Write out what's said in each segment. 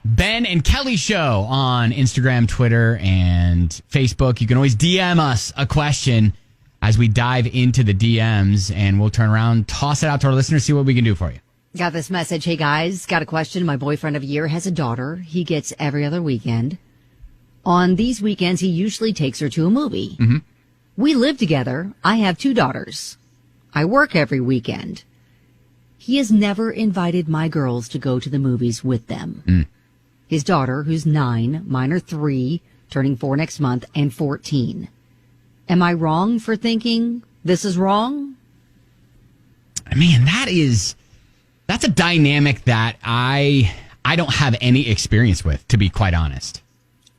Ben and Kelly Show on Instagram, Twitter, and Facebook. You can always DM us a question as we dive into the DMs, and we'll turn around, toss it out to our listeners, see what we can do for you. Got this message. Hey, guys, got a question. My boyfriend of a year has a daughter. He gets every other weekend. On these weekends, he usually takes her to a movie. Mm-hmm. We live together. I have 2 daughters. I work every weekend. He has never invited my girls to go to the movies with them. Mm. His daughter, who's 9, mine are 3, turning 4 next month, and 14. Am I wrong for thinking this is wrong? Man, that's a dynamic that I don't have any experience with, to be quite honest.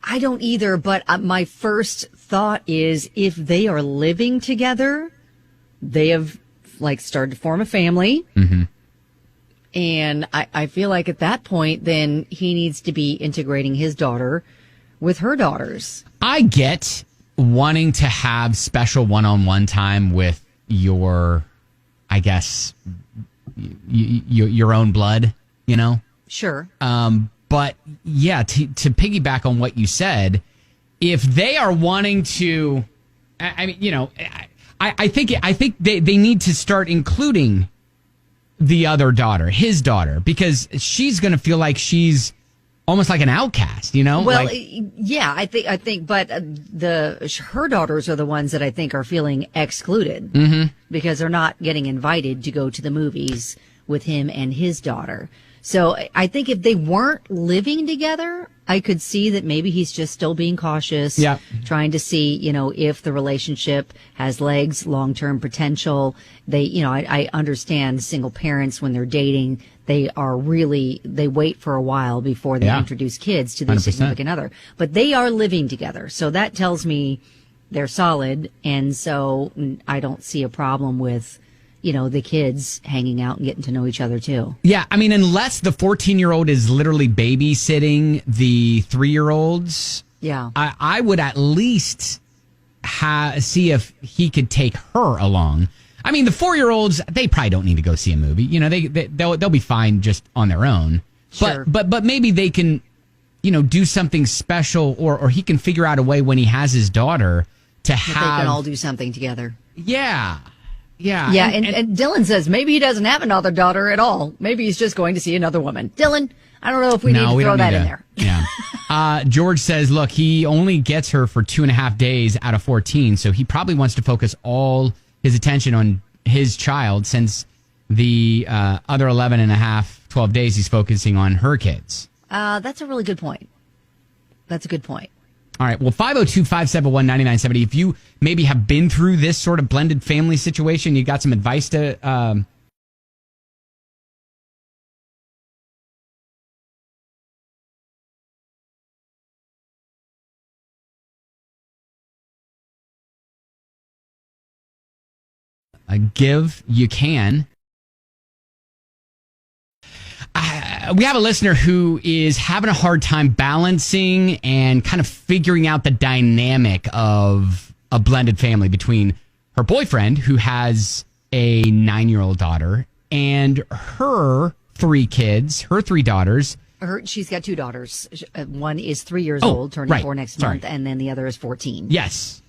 I don't either, but my first thought is if they are living together, they have started to form a family. Mm-hmm. And I feel like at that point, then he needs to be integrating his daughter with her daughters. I get wanting to have special one-on-one time with your, I guess, your own blood, you know? Sure. But yeah, to piggyback on what you said, if they are wanting to, I mean, you know, I think they need to start including the other daughter, his daughter, because she's going to feel like she's almost like an outcast, you know? Well, yeah, I think, but her daughters are the ones that I think are feeling excluded because they're not getting invited to go to the movies with him and his daughter. So I think if they weren't living together, I could see that maybe he's just still being cautious, trying to see, you know, if the relationship has legs, long-term potential. I understand single parents when they're dating, they wait for a while before they introduce kids to their 100%. Significant other. But they are living together. So that tells me they're solid. And so I don't see a problem with, you know, the kids hanging out and getting to know each other too. Yeah, I mean, unless the 14-year-old is literally babysitting the 3-year-olds, I would at least see if he could take her along. I mean, the 4-year-olds, they probably don't need to go see a movie. You know, they'll be fine just on their own. Sure. But maybe they can, you know, do something special, or he can figure out a way when he has his daughter to have. They can all do something together. Yeah. Yeah. Yeah. And Dylan says maybe he doesn't have another daughter at all. Maybe he's just going to see another woman. Dylan, I don't know if we need to throw that in there. Yeah. George says, look, he only gets her for 2.5 days out of 14. So he probably wants to focus all his attention on his child, since the other 12 days he's focusing on her kids. That's a really good point. That's a good point. All right. Well, 502-571-9970. If you maybe have been through this sort of blended family situation, you got some advice to give, you can. We have a listener who is having a hard time balancing and kind of figuring out the dynamic of a blended family between her boyfriend, who has a 9-year-old daughter, and her 3 kids, her 3 daughters. She's got 2 daughters. One is 3 years old, turning 4 next month, and then the other is 14. Yes.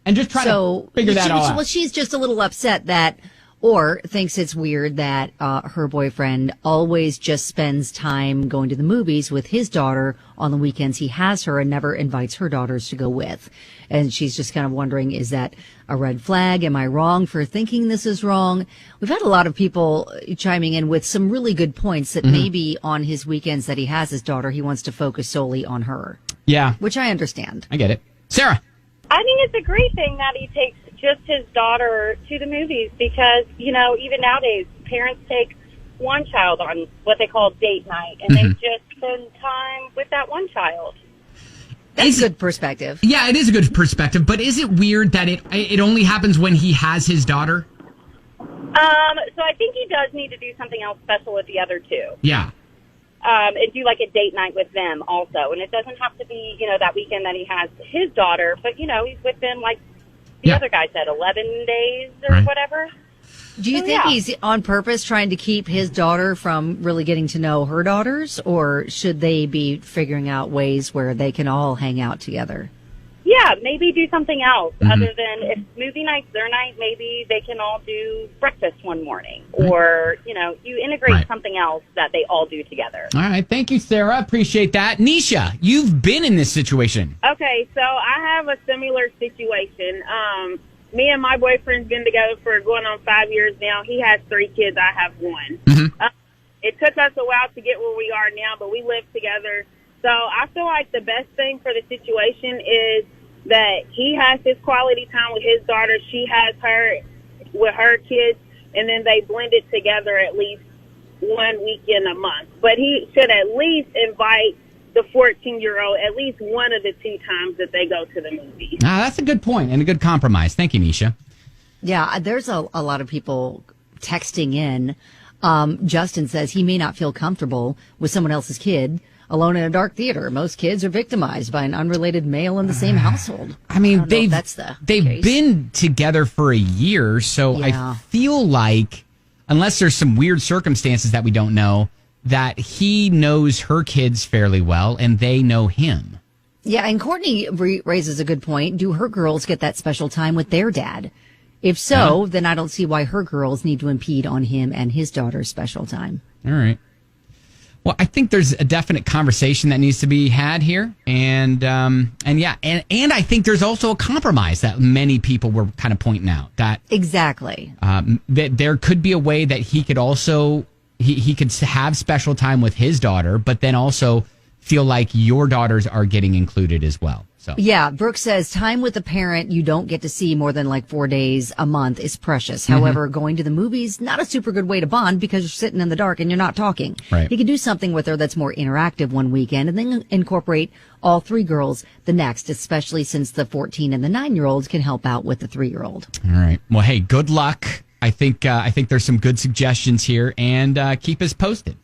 And just try to figure that all out. Well, she's just a little upset that, or thinks it's weird that her boyfriend always just spends time going to the movies with his daughter on the weekends he has her and never invites her daughters to go with. And she's just kind of wondering, is that a red flag? Am I wrong for thinking this is wrong? We've had a lot of people chiming in with some really good points that maybe on his weekends that he has his daughter, he wants to focus solely on her. Yeah. Which I understand. I get it. Sarah. I think it's a great thing that he takes just his daughter to the movies because, you know, even nowadays, parents take one child on what they call date night, and they just spend time with that one child. That's a good perspective. Yeah, it is a good perspective, but is it weird that it only happens when he has his daughter? So I think he does need to do something else special with the other 2. Yeah. And do like a date night with them also. And it doesn't have to be, you know, that weekend that he has his daughter, but, you know, he's with them like the other guy said, 11 days or whatever. Do you So, think yeah. he's on purpose trying to keep his daughter from really getting to know her daughters, or should they be figuring out ways where they can all hang out together? Yeah, maybe do something else other than if movie night's their night. Maybe they can all do breakfast one morning, or you integrate Right. something else that they all do together. All right. Thank you, Sarah. Appreciate that. Nisha, you've been in this situation. Okay, so I have a similar situation. Me and my boyfriend's been together for going on 5 years now. He has 3 kids. I have 1. It took us a while to get where we are now, but we live together. So I feel like the best thing for the situation is that he has his quality time with his daughter. She has her with her kids, and then they blend it together at least 1 weekend a month. But he should at least invite the 14-year-old at least one of the 2 times that they go to the movies. That's a good point and a good compromise. Thank you, Nisha. Yeah, there's a lot of people texting in. Justin says he may not feel comfortable with someone else's kid alone in a dark theater. Most kids are victimized by an unrelated male in the same household. I mean, don't know if that's the they've case. been together for a year, so Yeah. I feel like, unless there's some weird circumstances that we don't know, that he knows her kids fairly well and they know him. Yeah, and Courtney raises a good point. Do her girls get that special time with their dad? If so, then I don't see why her girls need to impede on him and his daughter's special time. All right. Well, I think there's a definite conversation that needs to be had here, and I think there's also a compromise that many people were kind of pointing out that Exactly. that there could be a way that he could also he could have special time with his daughter, but then also feel like your daughters are getting included as well. So Yeah, Brooke says time with a parent you don't get to see more than like 4 days a month is precious. However, going to the movies, not a super good way to bond because you're sitting in the dark and you're not talking. Right. You could do something with her that's more interactive one weekend and then incorporate all 3 girls the next, especially since the 14 and the 9-year-olds can help out with the 3-year-old. all right. Well, hey, good luck. I think there's some good suggestions here, and keep us posted.